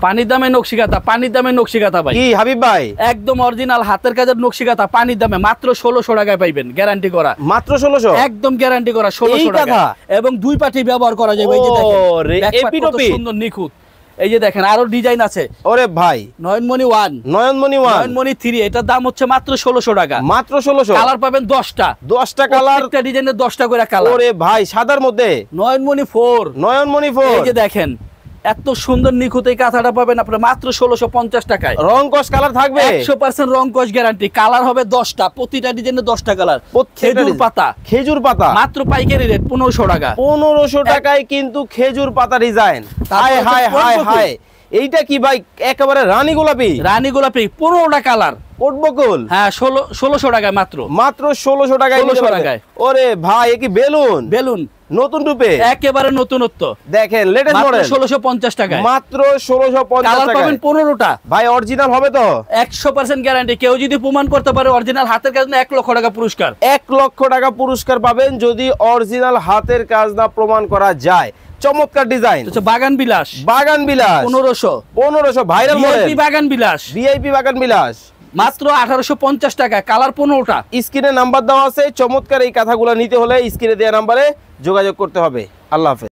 পানির দামে নকশি কাঁথা, পানির দামে নকশি কাঁথা ভাই। কি হাবিব ভাই, একদম অরিজিনাল হাতের কাজের নকশি কাঁথা পানির দামে মাত্র 1600 টাকায় পাইবেন, গ্যারান্টি করা। মাত্র 1600, একদম গ্যারান্টি করা 1600 টাকা। এবং দুই পাটি ব্যবহার করা যায়। এই যে দেখেন এপি টপি সুন্দর নিখুঁত। এই যে দেখেন আরো ডিজাইন আছে। ওরে ভাই, নয়নমণি 1, নয়নমণি 1, নয়নমণি 3, এটার দাম হচ্ছে মাত্র 1600 টাকা। মাত্র 1600। কালার পাবেন 10টা, 10টা কালার, প্রত্যেকটা ডিজাইনের 10টা করে কালার। ওরে ভাই, সাদার মধ্যে নয়নমণি 4, নয়নমণি 4। এই যে দেখেন এত সুন্দর নিখুঁত এই কাঁথাটা পাবেন আপনি মাত্র 1650 টাকায়। রং কস কালার থাকবে 100% রং কস গ্যারান্টি। কালার হবে 10টা, প্রতিটা ডিজাইনের 10টা কালার। খেজুর পাতা, খেজুর পাতা মাত্র পাইকারি রেট 1500 টাকা। 1500 টাকায় কিন্তু খেজুর পাতা ডিজাইন। হায় হায় হায় হায়, এইটা কি ভাই, একেবারে রানী গোলাপি, রানী গোলাপি 15টা কালার। কোটবকুল, হ্যাঁ 1600 টাকায় মাত্র। মাত্র 1600 টাকায়। 1600 টাকায়। ওরে ভাই, এ কি বেলুন, বেলুন নতুন রূপে, একেবারে নতুনত্ব। দেখেন লেটেস্ট মডেল, 1650 টাকায়। মাত্র 1650 কালার টাকায় পাবেন 15টা। ভাই অরিজিনাল হবে তো? 100% গ্যারান্টি। কেউ যদি প্রমাণ করতে পারে অরিজিনাল হাতের কাজ না, 1 লক্ষ টাকা পুরস্কার। 1 লক্ষ টাকা পুরস্কার পাবেন যদি অরিজিনাল হাতের কাজ না প্রমাণ করা যায়। চমৎকার ডিজাইন, বাগান বিলাস, বাগান বিলাস 1500 ভাইরাল মডেল, বাগান বিলাস, ভিআইপি বাগান বিলাস মাত্র 1850 টাকা। কালার 15টা। স্ক্রিনে নাম্বার দেওয়া আছে। চমৎকার এই কথাগুলো নিতে হলে স্ক্রিনে দেওয়া নাম্বারে যোগাযোগ করতে হবে। আল্লাহ হাফেজ।